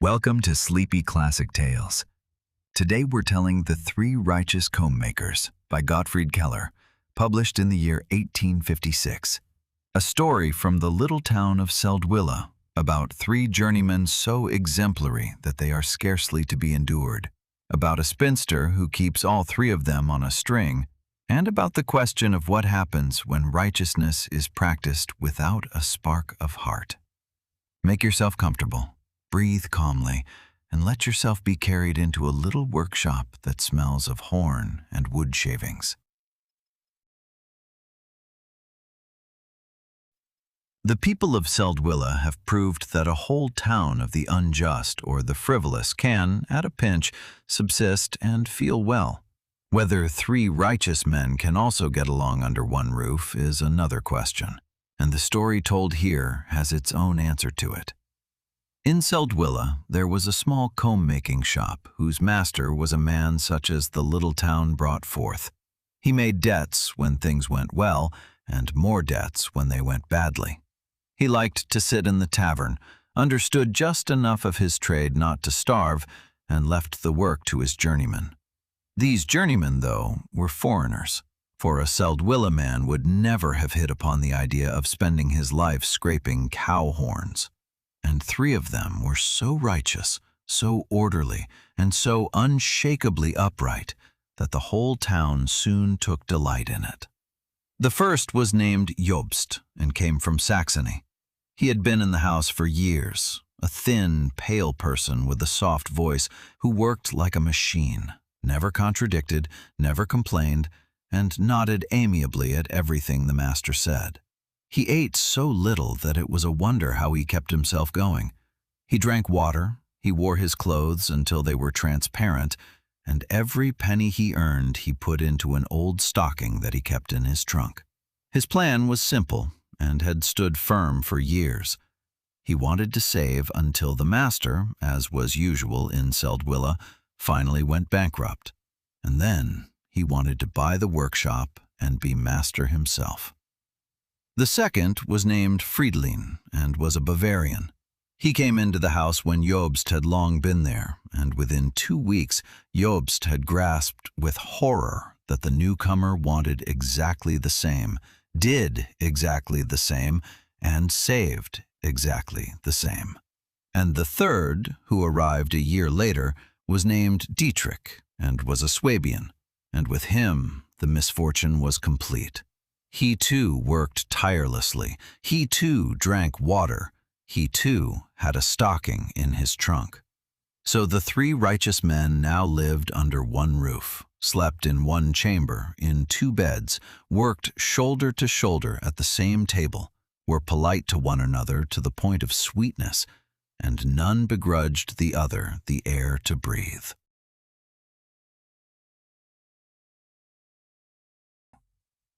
Welcome to Sleepy Classic Tales. Today we're telling The Three Righteous Combmakers by Gottfried Keller, published in the year 1856. A story from the little town of Seldwyla about three journeymen so exemplary that they are scarcely to be endured, about a spinster who keeps all three of them on a string, and about the question of what happens when righteousness is practiced without a spark of heart. Make yourself comfortable. Breathe calmly, and let yourself be carried into a little workshop that smells of horn and wood shavings. The people of Seldwyla have proved that a whole town of the unjust or the frivolous can, at a pinch, subsist and feel well. Whether three righteous men can also get along under one roof is another question, and the story told here has its own answer to it. In Seldwyla, there was a small comb-making shop whose master was a man such as the little town brought forth. He made debts when things went well, and more debts when they went badly. He liked to sit in the tavern, understood just enough of his trade not to starve, and left the work to his journeymen. These journeymen, though, were foreigners, for a Seldwyla man would never have hit upon the idea of spending his life scraping cow horns. And three of them were so righteous, so orderly, and so unshakably upright that the whole town soon took delight in it. The first was named Jobst and came from Saxony. He had been in the house for years, a thin, pale person with a soft voice who worked like a machine, never contradicted, never complained, and nodded amiably at everything the master said. He ate so little that it was a wonder how he kept himself going. He drank water, he wore his clothes until they were transparent, and every penny he earned he put into an old stocking that he kept in his trunk. His plan was simple and had stood firm for years. He wanted to save until the master, as was usual in Seldwyla, finally went bankrupt, and then he wanted to buy the workshop and be master himself. The second was named Friedlin and was a Bavarian. He came into the house when Jobst had long been there, and within 2 weeks Jobst had grasped with horror that the newcomer wanted exactly the same, did exactly the same, and saved exactly the same. And the third, who arrived a year later, was named Dietrich and was a Swabian, and with him the misfortune was complete. He too worked tirelessly. He too drank water. He too had a stocking in his trunk. So the three righteous men now lived under one roof, slept in one chamber, in 2 beds, worked shoulder to shoulder at the same table, were polite to one another to the point of sweetness, and none begrudged the other the air to breathe.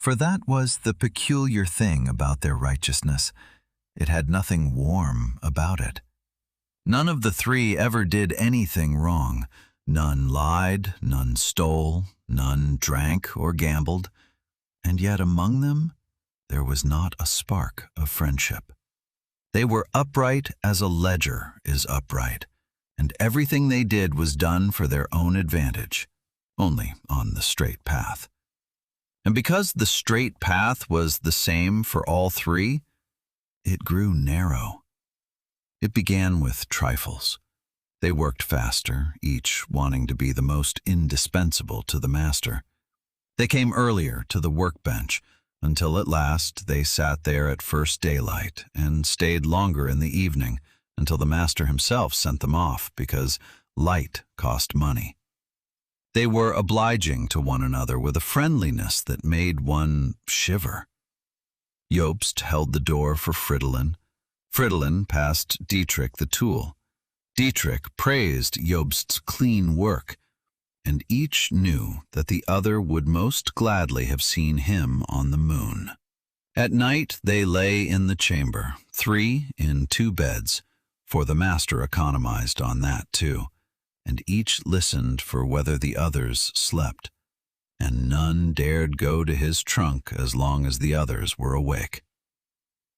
For that was the peculiar thing about their righteousness. It had nothing warm about it. None of the three ever did anything wrong. None lied, none stole, none drank or gambled. And yet among them there was not a spark of friendship. They were upright as a ledger is upright, and everything they did was done for their own advantage, only on the straight path. And because the straight path was the same for all three, it grew narrow. It began with trifles. They worked faster, each wanting to be the most indispensable to the master. They came earlier to the workbench, until at last they sat there at first daylight and stayed longer in the evening, until the master himself sent them off because light cost money. They were obliging to one another with a friendliness that made one shiver. Jobst held the door for Friedlin. Friedlin passed Dietrich the tool. Dietrich praised Jobst's clean work, and each knew that the other would most gladly have seen him on the moon. At night they lay in the chamber, 3 in 2 beds, for the master economized on that too, and each listened for whether the others slept, and none dared go to his trunk as long as the others were awake.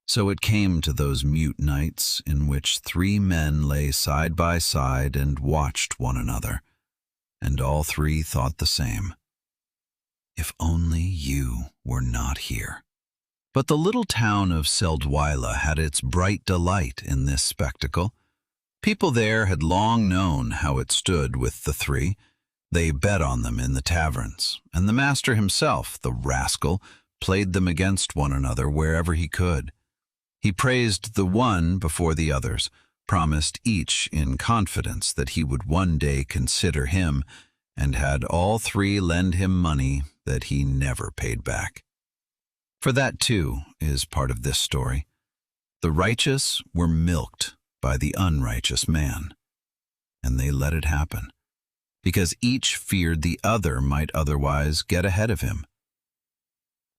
So it came to those mute nights in which three men lay side by side and watched one another, and all three thought the same. If only you were not here. But the little town of Seldwyla had its bright delight in this spectacle. People there had long known how it stood with the three. They bet on them in the taverns, and the master himself, the rascal, played them against one another wherever he could. He praised the one before the others, promised each in confidence that he would one day consider him, and had all three lend him money that he never paid back. For that, too, is part of this story. The righteous were milked by the unrighteous man, and they let it happen, because each feared the other might otherwise get ahead of him.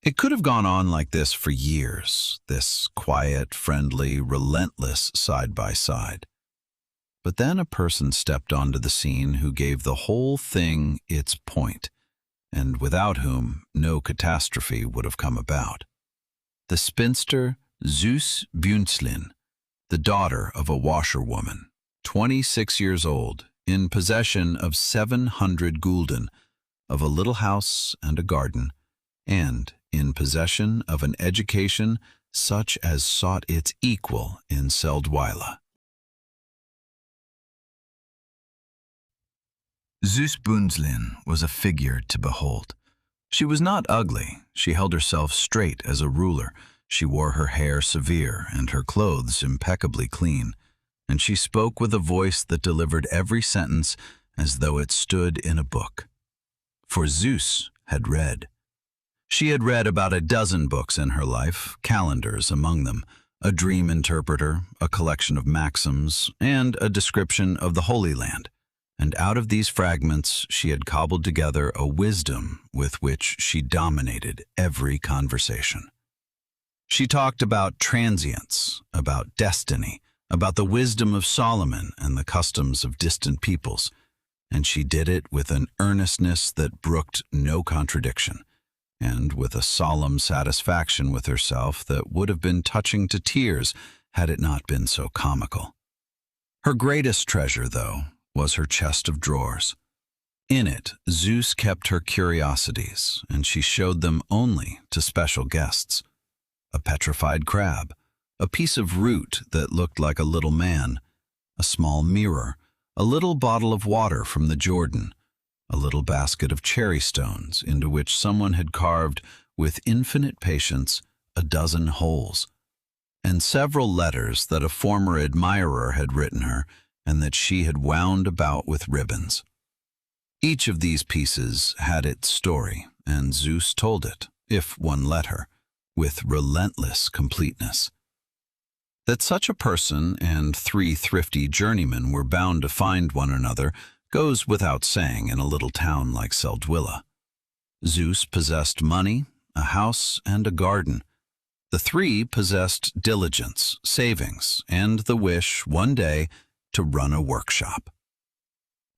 It could have gone on like this for years, this quiet, friendly, relentless side by side. But then a person stepped onto the scene who gave the whole thing its point, and without whom no catastrophe would have come about. The spinster Zeus Bunzlin, the daughter of a washerwoman, 26 years old, in possession of 700 gulden, of a little house and a garden, and in possession of an education such as sought its equal in Seldwyla. Zeus Bunzlin was a figure to behold. She was not ugly. She held herself straight as a ruler. She wore her hair severe and her clothes impeccably clean, and she spoke with a voice that delivered every sentence as though it stood in a book. For Zeus had read. She had read about a dozen books in her life, calendars among them, a dream interpreter, a collection of maxims, and a description of the Holy Land. And out of these fragments she had cobbled together a wisdom with which she dominated every conversation. She talked about transience, about destiny, about the wisdom of Solomon and the customs of distant peoples, and she did it with an earnestness that brooked no contradiction, and with a solemn satisfaction with herself that would have been touching to tears had it not been so comical. Her greatest treasure, though, was her chest of drawers. In it, Zeus kept her curiosities, and she showed them only to special guests. A petrified crab, a piece of root that looked like a little man, a small mirror, a little bottle of water from the Jordan, a little basket of cherry stones into which someone had carved with infinite patience a dozen holes, and several letters that a former admirer had written her and that she had wound about with ribbons. Each of these pieces had its story, and Zeus told it, if one let her, with relentless completeness. That such a person and three thrifty journeymen were bound to find one another goes without saying in a little town like Seldwyla. Zeus possessed money, a house, and a garden. The three possessed diligence, savings, and the wish, one day, to run a workshop.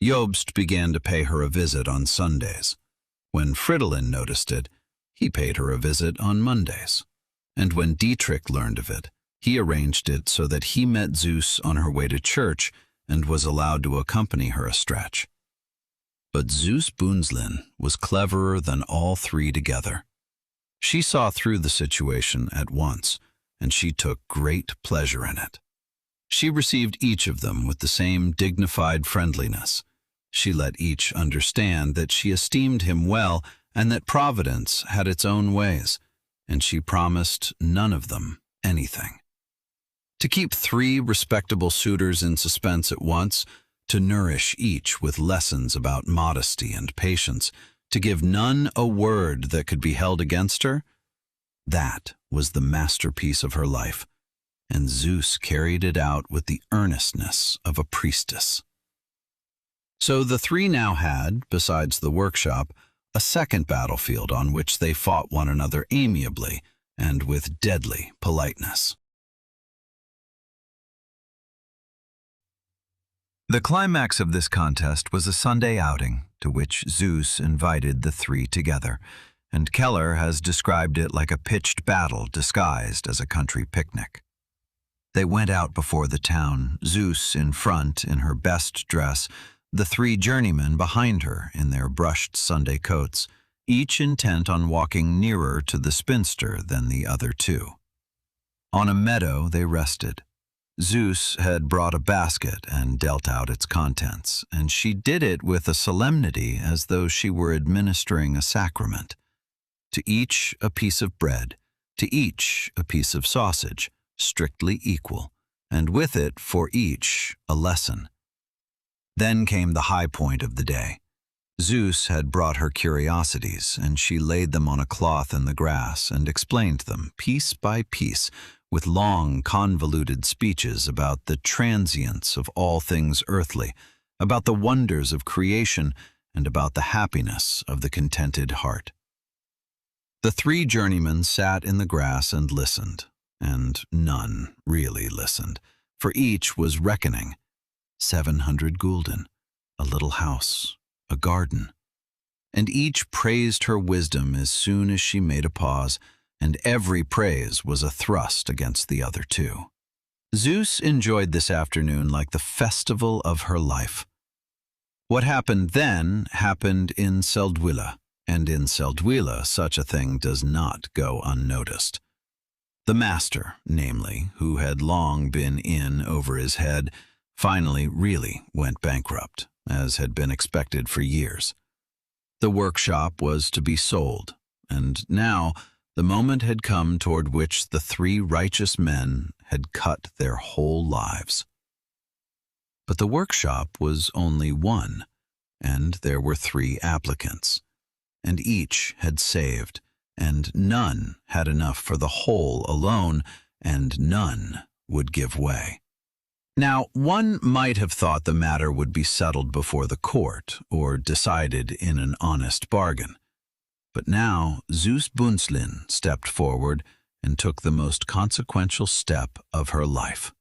Jobst began to pay her a visit on Sundays. When Fridolin noticed it, he paid her a visit on Mondays. And when Dietrich learned of it, he arranged it so that he met Zeus on her way to church and was allowed to accompany her a stretch. But Zeus Bunzlin was cleverer than all three together. She saw through the situation at once, and she took great pleasure in it. She received each of them with the same dignified friendliness. She let each understand that she esteemed him well and that Providence had its own ways, and she promised none of them anything. To keep three respectable suitors in suspense at once, to nourish each with lessons about modesty and patience, to give none a word that could be held against her, that was the masterpiece of her life, and Zeus carried it out with the earnestness of a priestess. So the three now had, besides the workshop, a second battlefield on which they fought one another amiably and with deadly politeness. The climax of this contest was a Sunday outing to which Zeus invited the three together, and Keller has described it like a pitched battle disguised as a country picnic. They went out before the town, Zeus in front in her best dress, the three journeymen behind her in their brushed Sunday coats, each intent on walking nearer to the spinster than the other two. On a meadow they rested. Zeus had brought a basket and dealt out its contents, and she did it with a solemnity as though she were administering a sacrament. To each a piece of bread, to each a piece of sausage, strictly equal, and with it for each a lesson. Then came the high point of the day. Zeus had brought her curiosities, and she laid them on a cloth in the grass and explained them, piece by piece, with long, convoluted speeches about the transience of all things earthly, about the wonders of creation, and about the happiness of the contented heart. The three journeymen sat in the grass and listened, and none really listened, for each was reckoning. 700 gulden, a little house, a garden. And each praised her wisdom as soon as she made a pause, and every praise was a thrust against the other two. Zeus enjoyed this afternoon like the festival of her life. What happened then happened in Seldwyla, and in Seldwyla such a thing does not go unnoticed. The master, namely, who had long been in over his head, finally really went bankrupt, as had been expected for years. The workshop was to be sold, and now the moment had come toward which the three righteous men had cut their whole lives. But the workshop was only one, and there were three applicants, and each had saved, and none had enough for the whole alone, and none would give way. Now, one might have thought the matter would be settled before the court, or decided in an honest bargain. But now Zeus Bunzlin stepped forward and took the most consequential step of her life.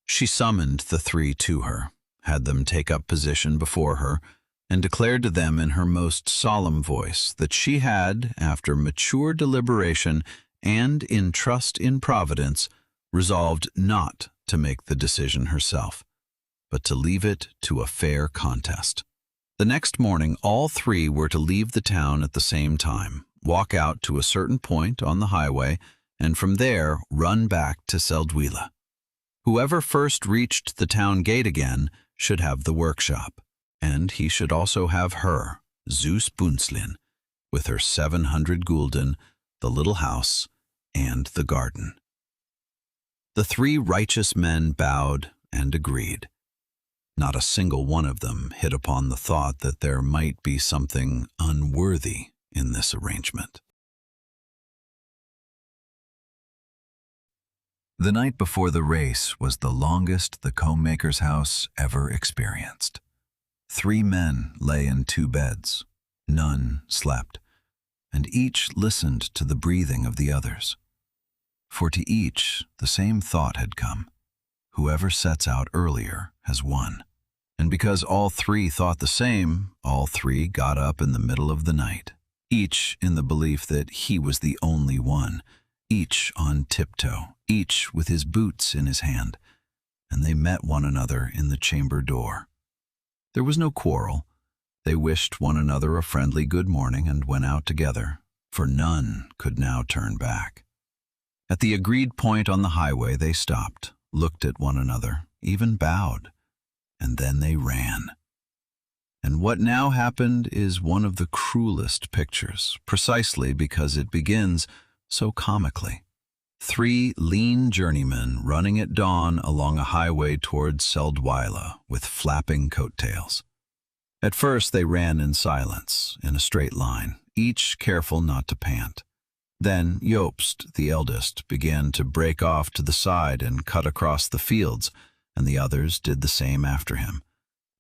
She summoned the three to her, had them take up position before her, and declared to them in her most solemn voice that she had, after mature deliberation and in trust in Providence, resolved not to make the decision herself, but to leave it to a fair contest. The next morning all three were to leave the town at the same time, walk out to a certain point on the highway, and from there run back to Seldwyla. Whoever first reached the town gate again should have the workshop, and he should also have her, Zeus Bunzlin, with her 700 gulden, the little house, and the garden. The three righteous men bowed and agreed. Not a single one of them hit upon the thought that there might be something unworthy in this arrangement. The night before the race was the longest the Combmakers' house ever experienced. 3 men lay in 2 beds. None slept, and each listened to the breathing of the others. For to each the same thought had come: whoever sets out earlier has won. And because all 3 thought the same, all 3 got up in the middle of the night, each in the belief that he was the only one, each on tiptoe, each with his boots in his hand, and they met one another in the chamber door. There was no quarrel. They wished one another a friendly good morning and went out together, for none could now turn back. At the agreed point on the highway they stopped, looked at one another, even bowed, and then they ran. And what now happened is one of the cruelest pictures, precisely because it begins so comically. 3 lean journeymen running at dawn along a highway towards Seldwyla with flapping coattails. At first they ran in silence, in a straight line, each careful not to pant. Then Jobst, the eldest, began to break off to the side and cut across the fields, and the others did the same after him.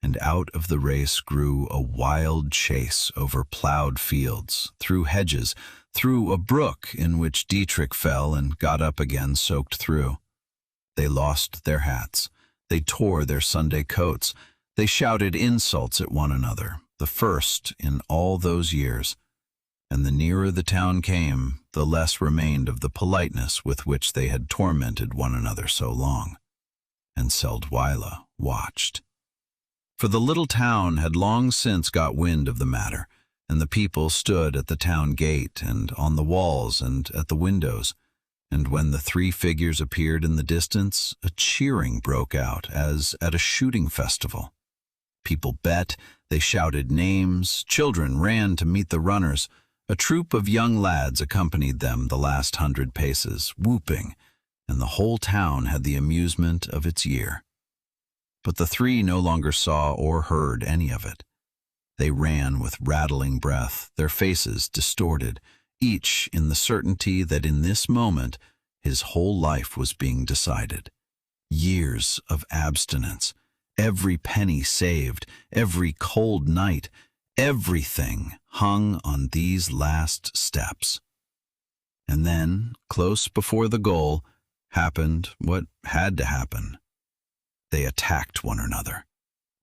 And out of the race grew a wild chase over plowed fields, through hedges, through a brook in which Dietrich fell and got up again soaked through. They lost their hats. They tore their Sunday coats. They shouted insults at one another, the first in all those years. and the nearer the town came, the less remained of the politeness with which they had tormented one another so long. And Seldwyla watched. For the little town had long since got wind of the matter, and the people stood at the town gate and on the walls and at the windows, and when the three figures appeared in the distance, a cheering broke out as at a shooting festival. People bet, they shouted names, children ran to meet the runners. A troop of young lads accompanied them the last 100 paces, whooping, and the whole town had the amusement of its year. But the three no longer saw or heard any of it. They ran with rattling breath, their faces distorted, each in the certainty that in this moment his whole life was being decided. Years of abstinence, every penny saved, every cold night, everything hung on these last steps. And then, close before the goal, happened what had to happen. They attacked one another.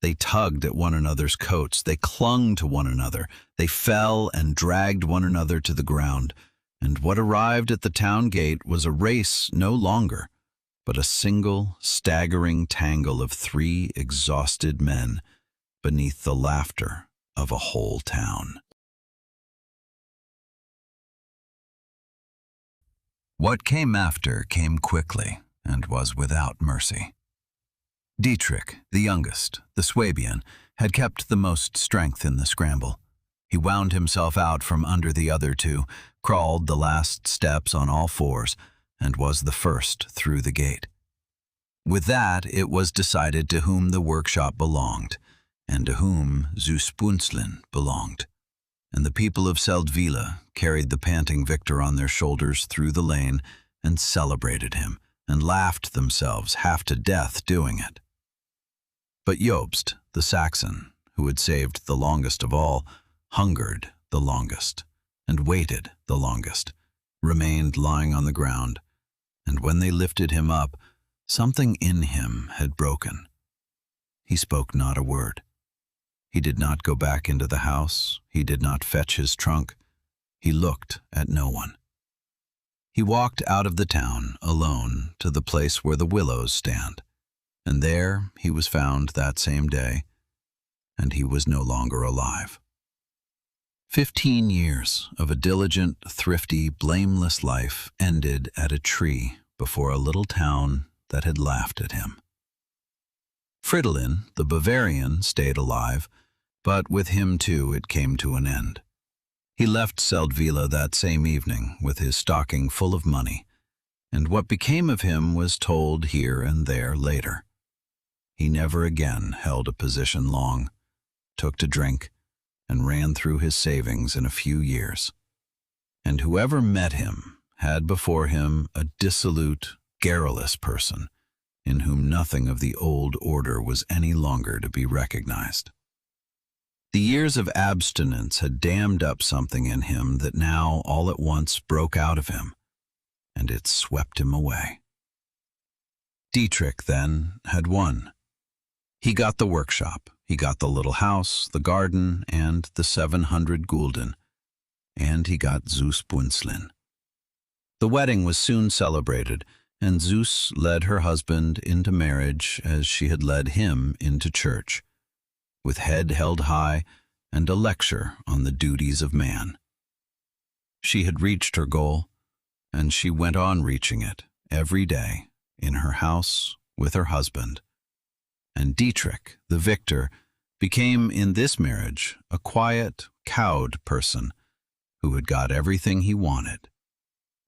They tugged at one another's coats. They clung to one another. They fell and dragged one another to the ground. And what arrived at the town gate was a race no longer, but a single, staggering tangle of three exhausted men beneath the laughter of a whole town. What came after came quickly and was without mercy. Dietrich, the youngest, the Swabian, had kept the most strength in the scramble. He wound himself out from under the other two, crawled the last steps on all fours, and was the first through the gate. With that, it was decided to whom the workshop belonged, and to whom Zoospunslen belonged. And the people of Seldwyla carried the panting victor on their shoulders through the lane and celebrated him, and laughed themselves half to death doing it. But Jobst, the Saxon, who had saved the longest of all, hungered the longest, and waited the longest, remained lying on the ground, and when they lifted him up, something in him had broken. He spoke not a word. He did not go back into the house. He did not fetch his trunk. He looked at no one. He walked out of the town alone to the place where the willows stand, and there he was found that same day, and he was no longer alive. 15 years of a diligent, thrifty, blameless life ended at a tree before a little town that had laughed at him. Fridolin, the Bavarian, stayed alive, but with him too it came to an end. He left Seldwyla that same evening with his stocking full of money, and what became of him was told here and there later. He never again held a position long, took to drink, and ran through his savings in a few years. And whoever met him had before him a dissolute, garrulous person, in whom nothing of the old order was any longer to be recognized. The years of abstinence had dammed up something in him that now all at once broke out of him, and it swept him away. Dietrich, then, had won. He got the workshop, he got the little house, the garden, and the 700 gulden, and he got Zoospunslen. The wedding was soon celebrated, and Zeus led her husband into marriage as she had led him into church, with head held high and a lecture on the duties of man. She had reached her goal, and she went on reaching it every day in her house with her husband. And Dietrich, the victor, became in this marriage a quiet, cowed person who had got everything he wanted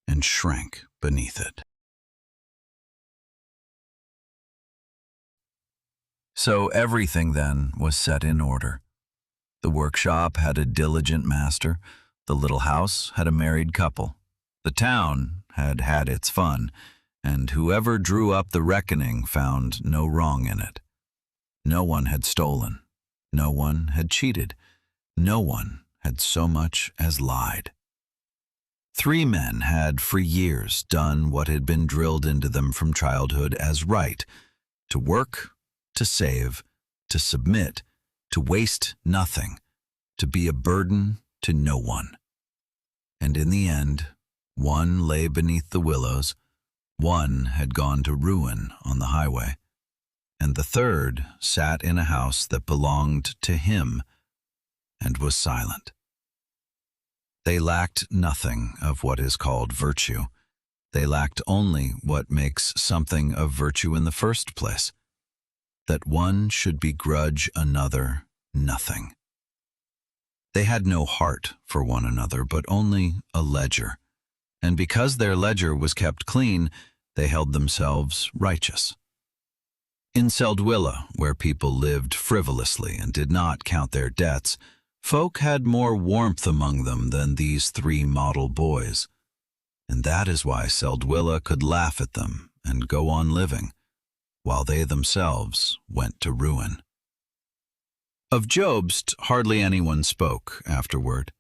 and shrank beneath it. So everything then was set in order. The workshop had a diligent master, the little house had a married couple, the town had had its fun, and whoever drew up the reckoning found no wrong in it. No one had stolen, no one had cheated, no one had so much as lied. 3 men had for years done what had been drilled into them from childhood as right: to work, to save, to submit, to waste nothing, to be a burden to no one. And in the end, one lay beneath the willows, one had gone to ruin on the highway, and the third sat in a house that belonged to him and was silent. They lacked nothing of what is called virtue. They lacked only what makes something of virtue in the first place, that one should begrudge another nothing. They had no heart for one another, but only a ledger, and because their ledger was kept clean, they held themselves righteous. In Seldwyla, where people lived frivolously and did not count their debts, folk had more warmth among them than these three model boys, and that is why Seldwyla could laugh at them and go on living, while they themselves went to ruin. Of Jobst hardly anyone spoke afterward.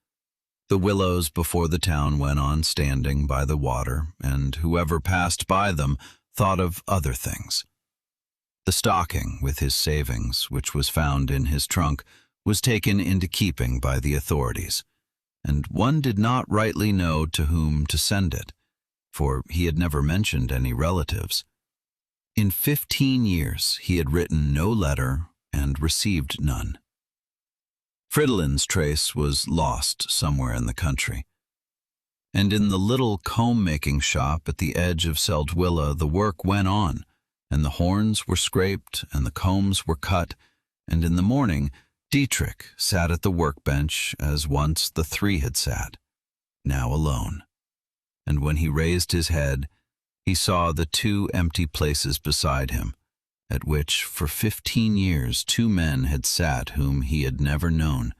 The willows before the town went on standing by the water, and whoever passed by them thought of other things. The stocking with his savings, which was found in his trunk, was taken into keeping by the authorities, and one did not rightly know to whom to send it, for he had never mentioned any relatives. In 15 years he had written no letter and received none. Fridolin's trace was lost somewhere in the country, and in the little comb-making shop at the edge of Seldwyla the work went on, and the horns were scraped and the combs were cut, and in the morning Dietrich sat at the workbench as once the three had sat, now alone, and when he raised his head, he saw the two empty places beside him, at which for 15 years 2 men had sat whom he had never known,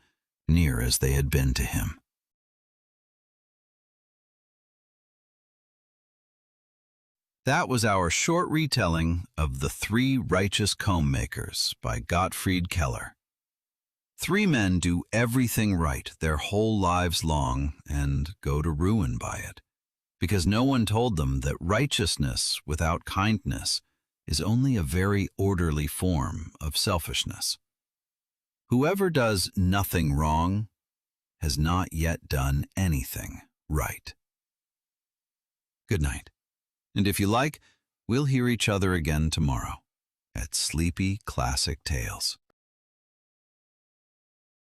near as they had been to him. That was our short retelling of The Three Righteous Combmakers by Gottfried Keller. 3 men do everything right their whole lives long and go to ruin by it, because no one told them that righteousness without kindness is only a very orderly form of selfishness. Whoever does nothing wrong has not yet done anything right. Good night, and if you like, we'll hear each other again tomorrow at Sleepy Classic Tales.